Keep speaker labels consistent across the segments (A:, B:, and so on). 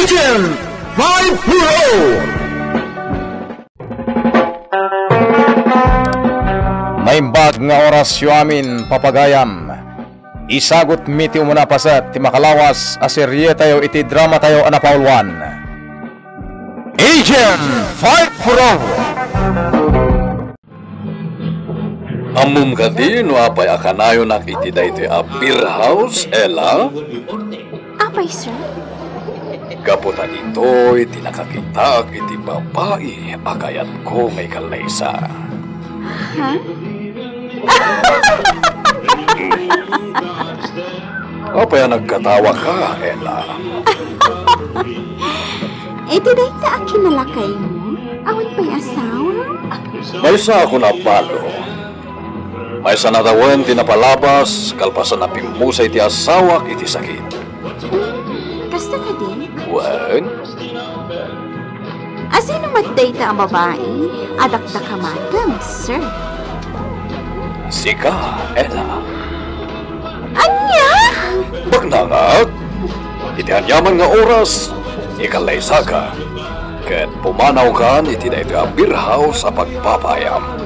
A: Agent 5 Pro! Maimbag nga oras yu amin papagayam. Isagot miti umuna pasat ti makalawas aserye tayo iti drama tayo anapaulwan. Agent 5 Pro!
B: Amum kadi no apay akanayo nak iti daytoy a beer house, Ella?
C: Apay, sir?
B: Kaputan ito, iti nakakita iti babae, akayan ko may kalaysa.
C: Ha?
B: Apay nagkatawa ka, Ella?
C: Iti dahi ta ang kinalakay mo? Awan pa'y asawa?
B: May sa ako na palo. May sa natawen tinapalabas, kalpasan na pimusay ti asawak iti sakit.
C: Kasta ka din?
B: Wen?
C: Asino magdata ang babae? Adakta ka madam, sir.
B: Sika, Ella.
C: Anya?
B: Bagnangag, iti anyaman nga oras, ikalaysa ka. Ket pumanaw ka iti na ito a beer house sa pagpapayam.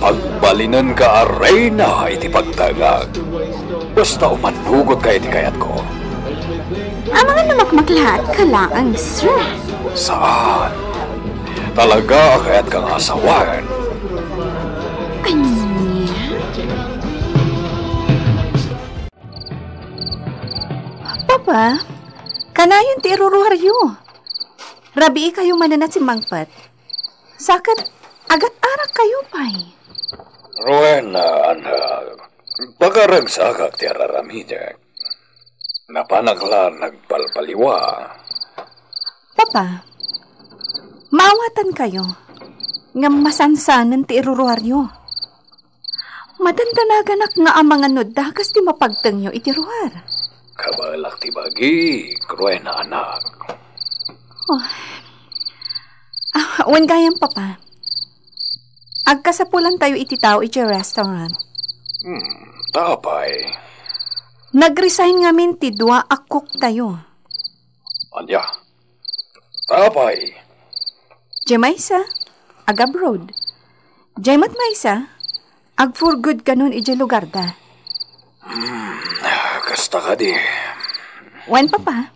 B: Pagbalinan ka a reyna iti pagdangag. Basta umanugot ka iti kayat ko.
C: Ang mga namakmaklahat ka lang, sir.
B: Saan? Talaga kayat kang asawan.
C: Anya? Papa, kanayon ti iruruharyo. Rabii kayo mananat si Mangpat. Sakat, agat-arak kayo pa'y.
B: Rowena, anak, pagaragsakak ti araramidyak. Napanagla nagpalpaliwa.
C: Papa, maawatan kayo. Nga masansanan ti iruruharyo. Madandanagan nga ang mga nudagas ti mapagtangyo iti ruhar.
B: Kabalak ti bagi, Rowena, anak.
C: Wan gayang, Papa. Agkasapulan tayo iti tao iti restaurant.
B: Tapay.
C: Nag-resign ngamin ti dua akok tayo.
B: Anya? Tapay.
C: Jamaysa, ag-abroad. Jaymat maysa, ag-for good kanun iti lugar da.
B: Kasta ka di.
C: Wan, Papa?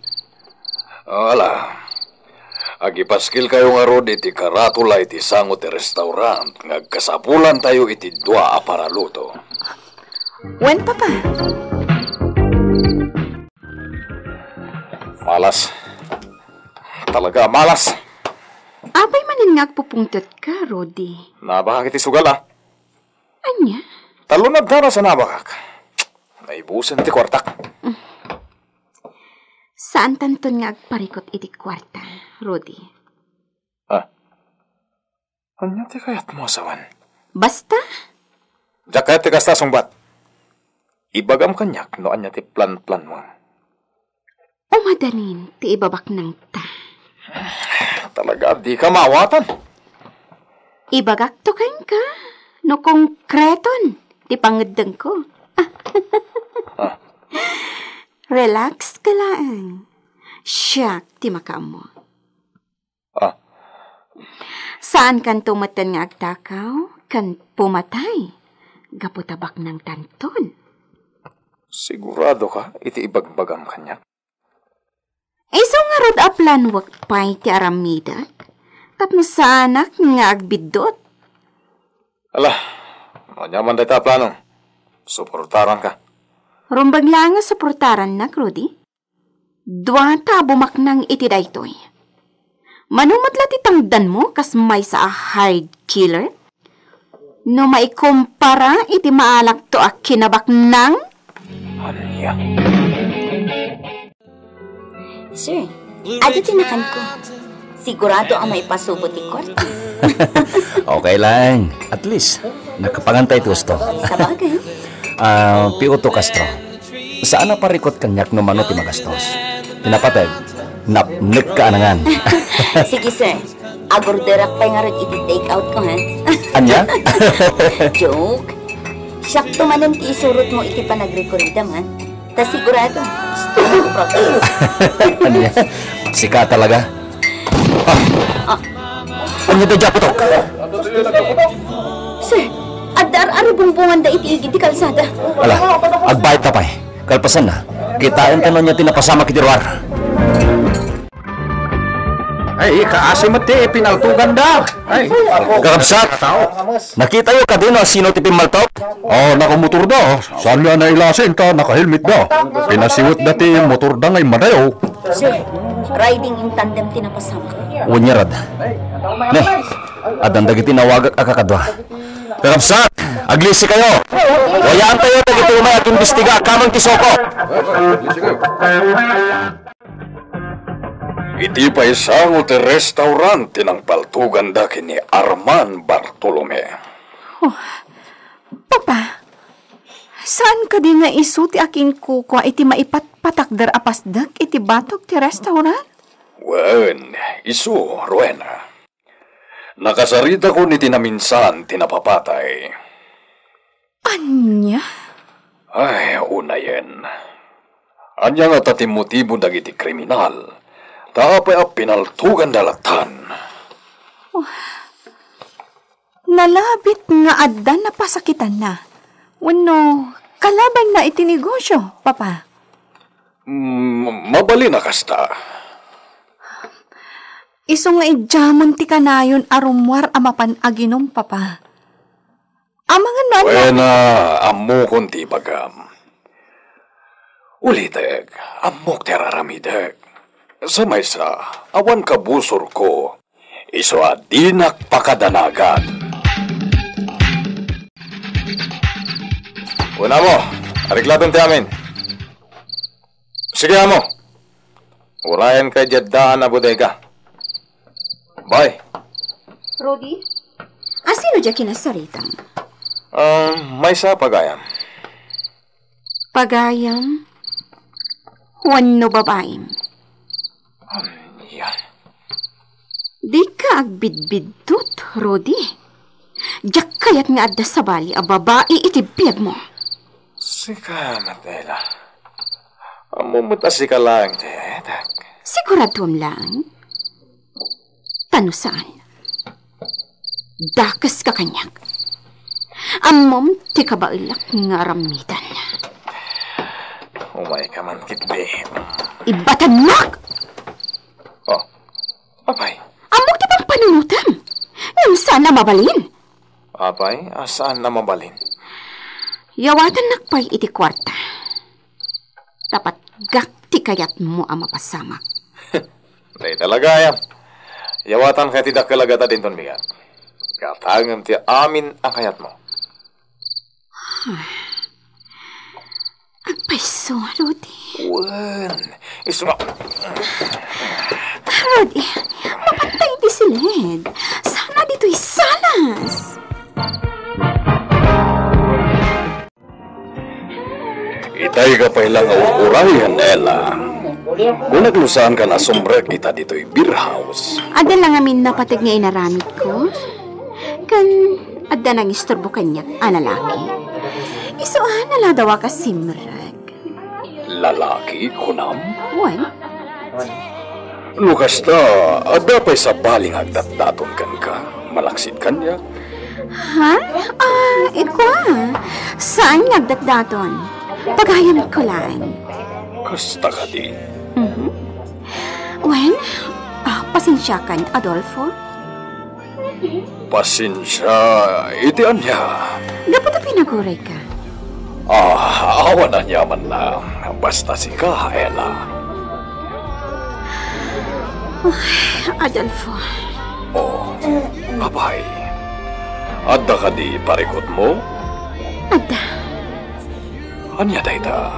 B: Wala. Agipaskil kayo nga rod iti karatula iti sangot ti restaurant. Ngagkasapulan tayo iti dua para luto.
C: Wan, Papa?
A: Malas. Talaga malas.
C: Abay manin nga agpupungtot ka, Rodi.
A: Nabakak iti sugal
C: Anya?
A: Talunad ka na sa nabakak. Naibusan ti kwartak.
C: Saan tanton nga agparikot iti kwarta, Rodi?
A: Anya ti kayat mo asawan?
C: Basta?
A: Diyak kayat ti kasta sungbat. Ibagam kanyak no anya ti plan-plan mo.
C: Umadanin ti ibabak ng ta.
A: Talaga di ka maawatan.
C: Ibagak to kain ka. No konkreton ti pangedeng ko. Relax ka lang. Siyak ti makam mo. Saan kan tumatan nga agtakaw? Kan pumatay. Gaputabak ng tanton.
A: Sigurado ka iti ibagbagam kanyak?
C: So nga rod aplan wak pa'y ti aramida. Tapno sa anak nga agbidot.
A: Ala, manyaman tayo plano. Suportaran ka.
C: Rumbag lang nga suportaran na, Rudy. Dua ta bumaknang iti daytoy. Manumatla ti tangdan mo kas may sa hard killer? No maikumpara iti maalak to a kinabaknang?
A: Anya?
D: Sir, adi tinakan ko. Sigurado ang may pasubot ti kwarta.
E: Okay lang. At least, nakapangantay gusto.
D: Sa bagay.
E: Piuto Castro. Saan na parikot kanyak no mano ti magastos? Tinapatag, napnik ka anangan.
D: Sige sir, agorderak pa nga rin iti-take out ko ha.
E: Anya?
D: Joke. Sakto man ang ti isurot mo iti panagrekorida man. Ta sigurado,
E: Anya, sika talaga. Anya da japutok.
D: Sir, adar-ari bumbungan da iti di kalsada.
E: Ala, agbayad tapay. Kalpasan na. Kitain ka nun niya tinapasama kitirwar.
A: Ay, kaasim at pinaltugan da. Ay,
E: Kakabsat, nakita yung kadino sino tipim maltok?
F: Ah, nakamotor da. Saan niya na ilasin ka? Naka-helmet da. Pinasiwit dati motor da ngay madayo.
D: Sir, riding in tandem tinapasama.
E: Unyarad. Ne, adan dagiti nawagak akakadwa. Kakabsat, aglisi kayo. Wayaan tayo dagiti umay at imbestiga kamang kisoko.
B: Iti pa isang uti restaurante ng paltugan da kini Arman Bartolome.
C: Papa, saan ka di nga isu ti aking kukwa iti maipatpatakdar apasdag iti batok ti restaurant?
B: Wen, isu, Rowena. Nakasarita ko ni tinaminsan tinapapatay.
C: Anya?
B: Ay, unayen. Anya nga tatimutibo dagiti kriminal. Tapay a pinaltugan dalatan.
C: Nalabit nga addan na pasakitan na. Wano, kalaban na iti negosyo, Papa.
B: Mabali na kasta.
C: Iso nga idjamon ti kanayon arumwar amapan aginom, Papa. Amangan na
B: Wena, ammo konti bagam. Uliteg, ammok teraramideg. Sa maysa, awan kabusor ko, iso adinak pakadanagan.
A: una mo, ariklaton ti amin. Sige mo. Urayan kay Jaddaan na bodega. Bye.
C: Rudy, asino dya kinasaritan?
A: May sa pagayam.
C: Pagayam? Wano babaim?
A: Yan.
C: Di ka agbidbidtot, Rudy. Diyak kayat nga adda sa bali a babae iti biyag mo.
A: Sika, Matela. Amumutasi ka lang, tetak.
C: Siguraduam lang. Tano saan? Dakas ka kanyak. Amom ti kabailak nga ramitan.
A: Umay ka man kitbe.
C: Ibatan mak!
A: Oh, apay.
C: Amok ti pang panunutan. Nang sana mabalin.
A: Apay, asaan na mabalin?
C: Yawatan nakpay iti kwarta. Tapat gakti kayat mo ang mapasamak.
A: Day talaga yan. Yawatan kaya tidak kalagata din ton bigat. Katangam ti amin ang kayat mo.
C: Agpaiso, Rudy.
A: Wan, iso nga.
C: Rudy, mapantay di silid. Sana dito'y salas.
B: Itay ka pa ilang urayan, Ella. Kung naglusaan ka na sombrek kita dito'y beer house.
C: Ada lang amin napatig nga inaramid ko. Kan, ada nang istorbo kanyak, lalaki. Iso, naladawa ka simrag.
B: Lalaki, kunam?
C: Wan?
B: Lukas na, ada pa'y sa baling agdat-daton kan ka. Malaksit kanya.
C: Ha? Ikwa. Saan nagdatdaton? Pagayam ko lang.
B: Kasta ka di.
C: Wen, pasensya kan, Adolfo.
B: Pasensya, itian niya.
C: Dapat na pinaguray ka.
B: Awan na niya man lang. Basta si ka, Ella.
C: Adolfo.
B: Oh, abay. Adda ka di parikot mo?
C: Ada.
B: Anya dayta?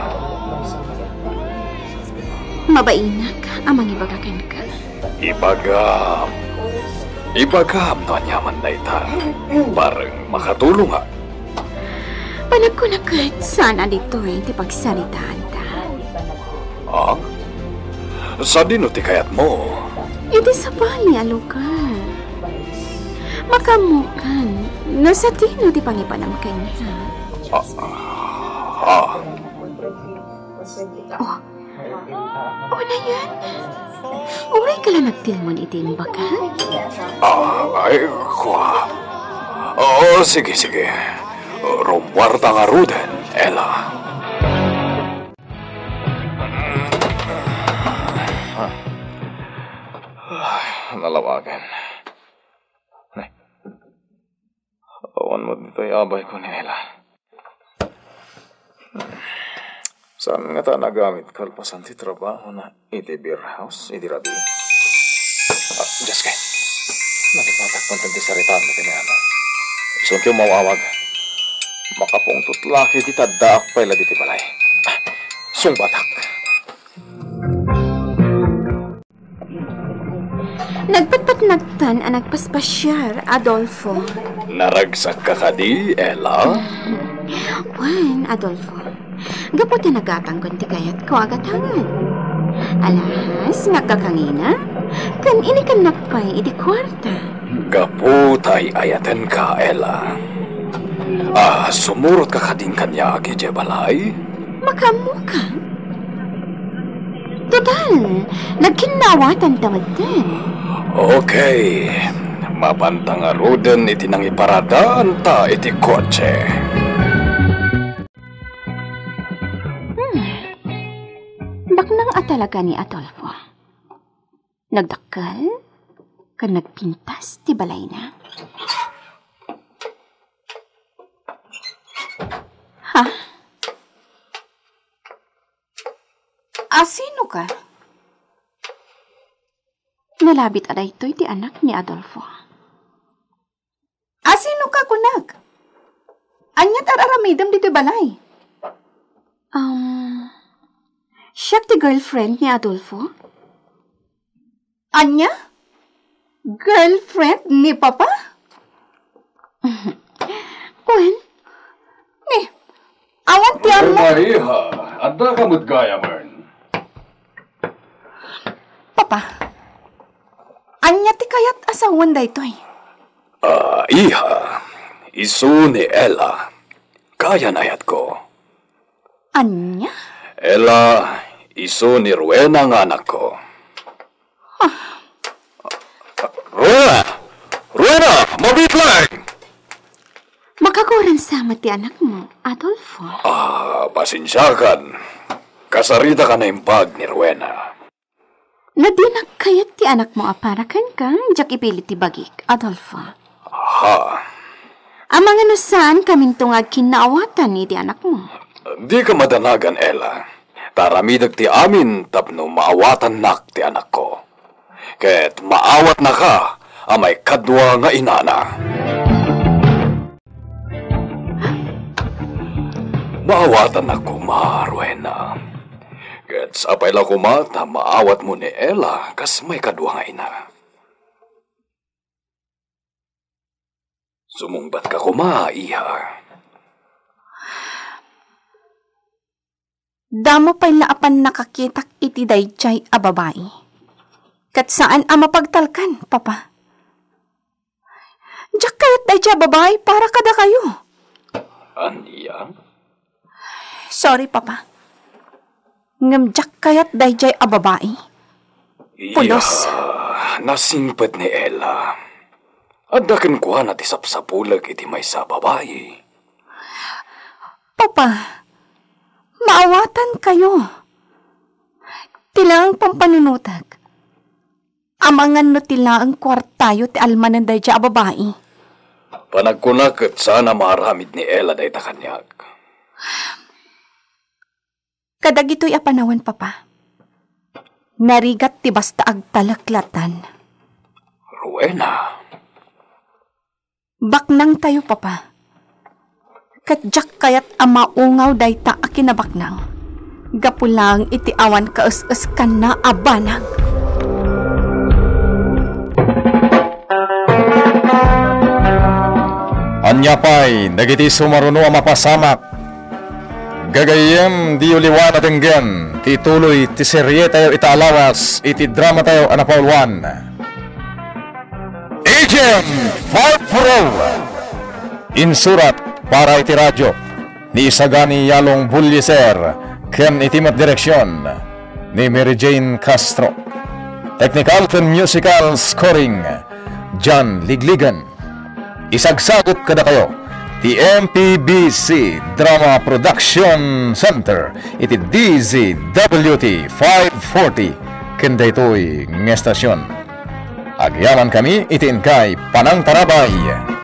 C: Mabainak, amang ibagakan ka.
B: Ibagam no anyaman dayta. Parang makatulong ha.
C: Panag ko na kahit sana dito di pagsalitaan ta.
B: Ah? Sa dino ti kayat mo?
C: Iti sa bali, alukan. Makamukan, nasa tino di pangipanam kanya. O na yan. Uray ka lang nagtilmon itimbag, ha?
B: Ay, kwa. Oo, sige. Rumwarta nga ruden, Ella.
A: Nalawagan. Awan mo dito abay ko ni Ella. Saan nga ta nagamit kalpasan ti trabaho na iti beer house, iti rabi? Diyos kay. Nakipatak konten ti saritaan na tinayama. Isun tiyo mawawag. Makapungtot laki ti tadaak pala diti balay. Sung batak.
C: Nagpatpatnagtan ang nagpaspasyar, Adolfo.
B: Naragsak ka kadi, Ella?
C: Juan, Adolfo. Gaputi nagatanggon ti kayat ko agatangan. Alas, nagkakangina. Kan ini kan nakpay iti kwarta.
B: Gaputay ayatan ka, Ella. Sumurot ka kading kanya kiti balay?
C: Makamuka. Total, nagkinawatan tawad din.
B: Okay. Mapantang aruden iti nang iparadaan ta iti kotse.
C: Baknang atalaga ni Adolfo. Nagdakkel, kan nagpintas ti balay na. Ha? Sino ka? Nalabit aday ito'y ti anak ni Adolfo. Sino ka, kunak? Anyat araramidam dito balay. Siya ti girlfriend ni Adolfo? Anya? Girlfriend ni Papa? Kwen? Ni, awan ti amo.
B: Maria, anda ka mo't gaya, Mern.
C: Papa, anya ti kayat asawan da ito'y?
B: Iha, isu ni Ella. Kaya nayat ko.
C: Anya?
B: Ella, isu ni Rowena nga anak ko. Rowena! Mabit lang!
C: Makakuran sama ti anak mo, Adolfo.
B: Pasensyakan. Kasarita ka na impag ni Rowena.
C: Nadinak kayat ti anak mo aparakan ka, jak ipilit ti bagik, Adolfo. Amang ano saan kaming tungag kinaawatan ni ti anak mo?
B: Di ka madanagan, Ella. Taramidag ti amin tapno maawatan nak ti anak ko. Ket maawat na ka, amay kadwa nga inana. Maawatan ako, Rowena. Ket sapay lang kumata, maawat mo ni Ella, kas may kadwa nga ina. Sumungbat ka iha.
C: Damo pa'y laapan nakakitak iti dayjay a babae. Kat saan a mapagtalkan, Papa? Diyak kayat dayjay a babae para kada kayo.
B: Aniya?
C: Sorry, Papa. Ngam diyak kayat dayjay a babae. Pulos.
B: Nasingpet ni Ella. Adakan ko na ti sapsapulag iti may sa babae.
C: Papa, maawatan kayo. Tilaang pampanunutag. Amangan no tilaang kwartayo ti almanan day a babae.
B: Panagkunak at sana maramid ni Ella day takanyag.
C: Kadag ito'y apanawan, Papa. Narigat ti basta agtalaklatan.
B: Rowena.
C: Baknang tayo, Papa. Kadyak kayat amaungaw day ta akinabaknang. Gapulang iti awan kaus-us ka na abanang.
A: Anya pa'y nagiti sumaruno ang mapasamak. Gagayem di uliwan at enggen, ti tuloy ti serye tayo itaalawas, iti drama tayo anapaulwan. Agent 5 Insurat para iti radyo ni Isagani Yalong Bulyeser ken iti mat direksyon
G: ni Mary Jane Castro. Technical and musical scoring, John Ligligan. Isagsagot kada kayo, the MPBC Drama Production Center, iti DZWT 540, kenda ito'y ng estasyon. Agyaman kami, itin kay Panang Tarabay.